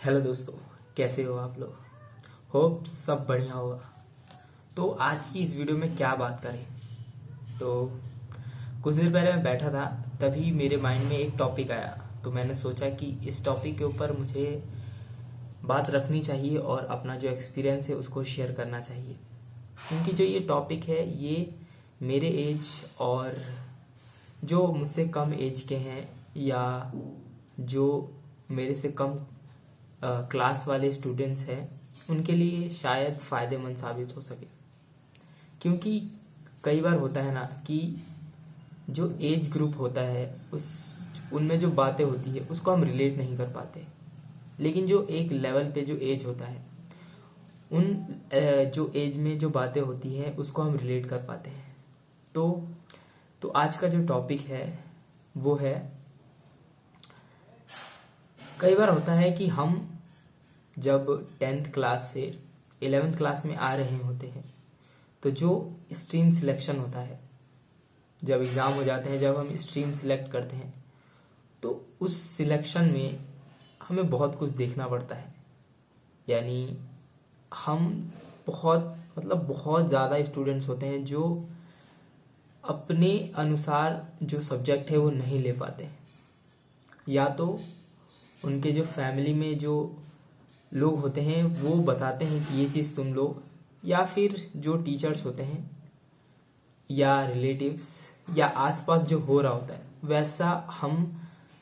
Hello दोस्तों, कैसे हो आप लोग। होप सब बढ़िया होगा। तो आज की इस वीडियो में क्या बात करें। तो कुछ देर पहले मैं बैठा था, तभी मेरे माइंड में एक टॉपिक आया। तो मैंने सोचा कि इस टॉपिक के ऊपर मुझे बात रखनी चाहिए और अपना जो एक्सपीरियंस है उसको शेयर करना चाहिए। क्योंकि जो ये टॉपिक है ये मेरे एज और जो मुझसे कम एज के हैं या जो मेरे से कम क्लास वाले स्टूडेंट्स हैं उनके लिए शायद फ़ायदेमंद साबित हो सके। क्योंकि कई बार होता है ना कि जो एज ग्रुप होता है उस उनमें जो बातें होती है उसको हम रिलेट नहीं कर पाते, लेकिन जो एक लेवल पे जो एज होता है उन जो एज में जो बातें होती हैं उसको हम रिलेट कर पाते हैं। तो आज का जो टॉपिक है वो है, कई बार होता है कि हम जब 10th क्लास से 11th क्लास में आ रहे होते हैं तो जो स्ट्रीम सिलेक्शन होता है, जब एग्ज़ाम हो जाते हैं, जब हम स्ट्रीम सिलेक्ट करते हैं तो उस सिलेक्शन में हमें बहुत कुछ देखना पड़ता है। यानी हम बहुत ज़्यादा स्टूडेंट्स होते हैं जो अपने अनुसार जो सब्जेक्ट है वो नहीं ले पाते हैं, या तो उनके जो फैमिली में जो लोग होते हैं वो बताते हैं कि ये चीज़ तुम लो, या फिर जो टीचर्स होते हैं या रिलेटिव्स या आसपास जो हो रहा होता है वैसा हम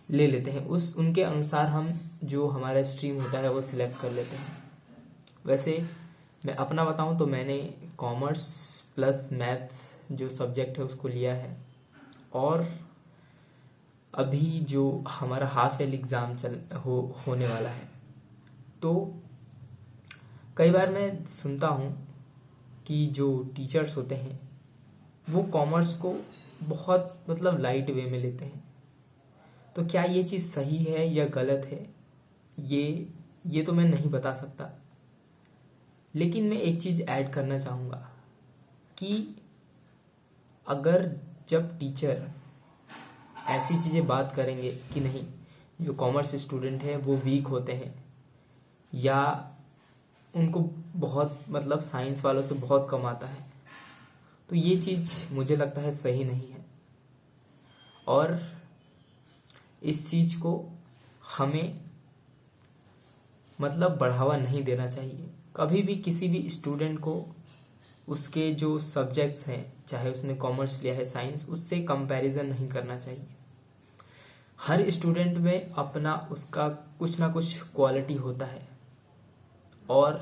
ले लेते हैं, उस उनके अनुसार हम जो हमारा स्ट्रीम होता है वो सिलेक्ट कर लेते हैं। वैसे मैं अपना बताऊं तो मैंने कॉमर्स प्लस मैथ्स जो सब्जेक्ट है उसको लिया है, और अभी जो हमारा हाफ ईयर एग्ज़ाम होने वाला है। तो कई बार मैं सुनता हूँ कि जो टीचर्स होते हैं वो कॉमर्स को बहुत लाइट वे में लेते हैं। तो क्या ये चीज़ सही है या गलत है, ये तो मैं नहीं बता सकता, लेकिन मैं एक चीज़ ऐड करना चाहूँगा कि अगर जब टीचर ऐसी चीज़ें बात करेंगे कि नहीं जो कॉमर्स स्टूडेंट है वो वीक होते हैं या उनको बहुत साइंस वालों से बहुत कम आता है, तो ये चीज़ मुझे लगता है सही नहीं है। और इस चीज़ को हमें बढ़ावा नहीं देना चाहिए। कभी भी किसी भी स्टूडेंट को उसके जो सब्जेक्ट्स हैं, चाहे उसने कॉमर्स लिया है साइंस, उससे कंपैरिजन नहीं करना चाहिए। हर स्टूडेंट में अपना उसका कुछ ना कुछ क्वालिटी होता है और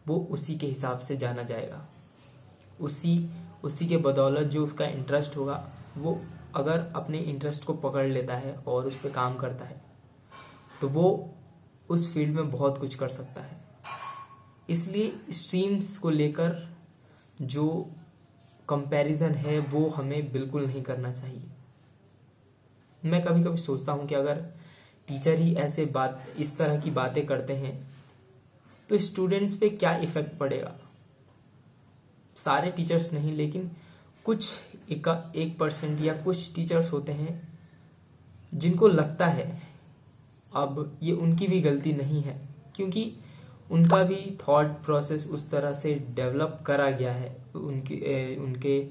वो उसी के हिसाब से जाना जाएगा। उसी के बदौलत जो उसका इंटरेस्ट होगा, वो अगर अपने इंटरेस्ट को पकड़ लेता है और उस पर काम करता है तो वो उस फील्ड में बहुत कुछ कर सकता है। इसलिए स्ट्रीम्स को लेकर जो कंपैरिजन है वो हमें बिल्कुल नहीं करना चाहिए। मैं कभी कभी सोचता हूँ कि अगर टीचर ही इस तरह की बातें करते हैं तो स्टूडेंट्स पे क्या इफेक्ट पड़ेगा। सारे टीचर्स नहीं, लेकिन कुछ 1% या कुछ टीचर्स होते हैं जिनको लगता है, अब ये उनकी भी गलती नहीं है क्योंकि उनका भी थॉट प्रोसेस उस तरह से डेवलप करा गया है उनके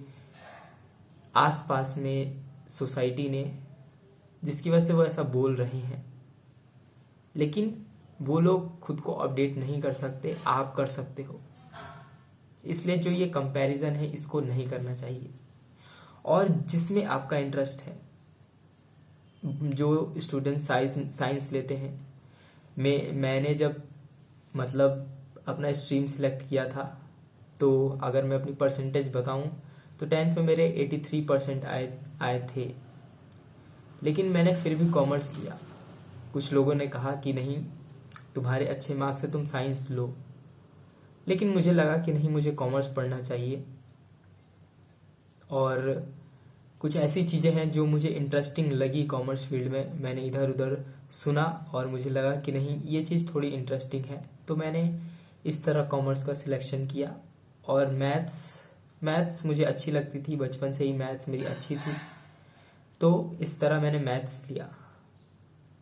आसपास में सोसाइटी ने, जिसकी वजह से वो ऐसा बोल रहे हैं। लेकिन वो लोग खुद को अपडेट नहीं कर सकते, आप कर सकते हो। इसलिए जो ये कंपैरिजन है इसको नहीं करना चाहिए। और जिसमें आपका इंटरेस्ट है, जो स्टूडेंट साइंस लेते हैं, मैंने जब अपना स्ट्रीम सिलेक्ट किया था, तो अगर मैं अपनी परसेंटेज बताऊं तो 10th में मेरे 83% आए थे, लेकिन मैंने फिर भी कॉमर्स लिया। कुछ लोगों ने कहा कि नहीं तुम्हारे अच्छे मार्क्स है, तुम साइंस लो, लेकिन मुझे लगा कि नहीं, मुझे कॉमर्स पढ़ना चाहिए। और कुछ ऐसी चीज़ें हैं जो मुझे इंटरेस्टिंग लगी कॉमर्स फील्ड में, मैंने इधर उधर सुना और मुझे लगा कि नहीं ये चीज़ थोड़ी इंटरेस्टिंग है, तो मैंने इस तरह कॉमर्स का सिलेक्शन किया। और मैथ्स मुझे अच्छी लगती थी, बचपन से ही मैथ्स मेरी अच्छी थी, तो इस तरह मैंने मैथ्स लिया।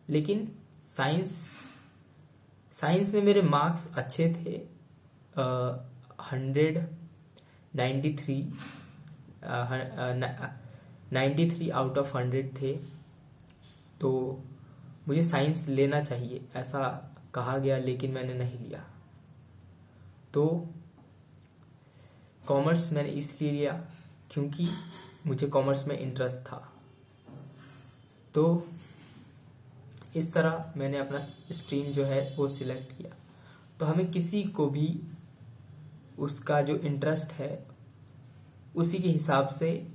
लेकिन साइंस साइंस में मेरे मार्क्स अच्छे थे, 193 93 आउट ऑफ 100 थे। तो मुझे साइंस लेना चाहिए ऐसा कहा गया, लेकिन मैंने नहीं लिया। तो कॉमर्स मैंने इसलिए लिया क्योंकि मुझे कॉमर्स में इंटरेस्ट था। तो इस तरह मैंने अपना स्ट्रीम जो है वो सिलेक्ट किया। तो हमें किसी को भी उसका जो इंटरेस्ट है उसी के हिसाब से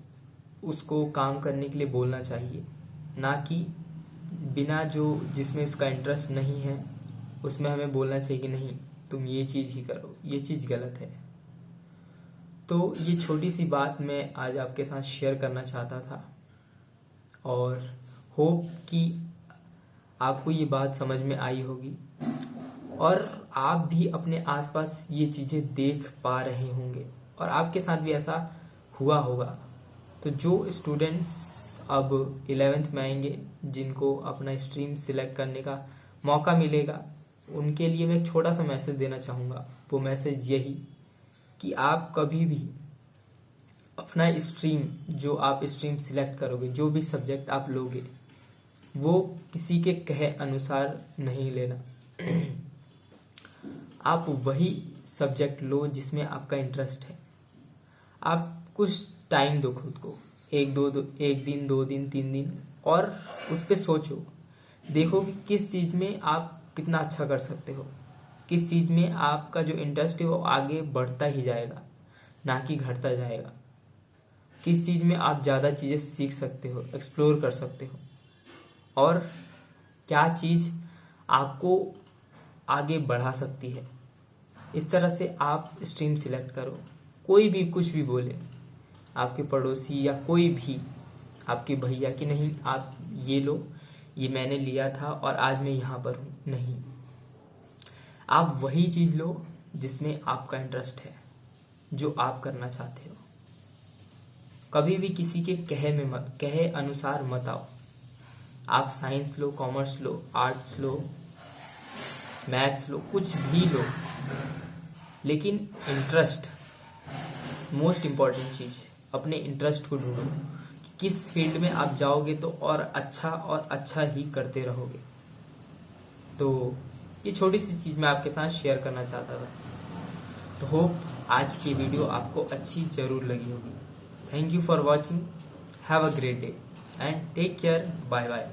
उसको काम करने के लिए बोलना चाहिए, ना कि बिना जिसमें उसका इंटरेस्ट नहीं है उसमें हमें बोलना चाहिए कि नहीं तुम ये चीज़ ही करो, ये चीज़ गलत है। तो ये छोटी सी बात मैं आज आपके साथ शेयर करना चाहता था, और होप कि आपको ये बात समझ में आई होगी और आप भी अपने आसपास ये चीज़ें देख पा रहे होंगे और आपके साथ भी ऐसा हुआ होगा। तो जो स्टूडेंट्स अब 11th में आएंगे, जिनको अपना स्ट्रीम सिलेक्ट करने का मौका मिलेगा, उनके लिए मैं एक छोटा सा मैसेज देना चाहूँगा। वो मैसेज यही कि आप कभी भी अपना स्ट्रीम, जो आप स्ट्रीम सिलेक्ट करोगे, जो भी सब्जेक्ट आप लोगे, वो किसी के कहे अनुसार नहीं लेना। आप वही सब्जेक्ट लो जिसमें आपका इंटरेस्ट है। आप कुछ टाइम दो खुद को, एक दिन, 2 दिन, 3 दिन, और उस पर सोचो, देखो कि किस चीज़ में आप कितना अच्छा कर सकते हो, किस चीज़ में आपका जो इंटरेस्ट है वो आगे बढ़ता ही जाएगा, ना कि घटता जाएगा। किस चीज़ में आप ज़्यादा चीज़ें सीख सकते हो, एक्सप्लोर कर सकते हो, और क्या चीज़ आपको आगे बढ़ा सकती है। इस तरह से आप स्ट्रीम सिलेक्ट करो। कोई भी कुछ भी बोले, आपके पड़ोसी या कोई भी, आपके भैया कि नहीं आप ये लो, ये मैंने लिया था और आज मैं यहाँ पर हूँ, नहीं, आप वही चीज़ लो जिसमें आपका इंटरेस्ट है, जो आप करना चाहते हो। कभी भी किसी के कहे अनुसार मत आओ। आप साइंस लो, कॉमर्स लो, आर्ट्स लो, मैथ्स लो, कुछ भी लो, लेकिन इंटरेस्ट मोस्ट इम्पॉर्टेंट चीज़। अपने इंटरेस्ट को ढूंढो कि किस फील्ड में आप जाओगे तो और अच्छा ही करते रहोगे। तो ये छोटी सी चीज़ मैं आपके साथ शेयर करना चाहता था। तो होप आज की वीडियो आपको अच्छी जरूर लगी होगी। Thank you for watching, have a great day and take care, bye bye.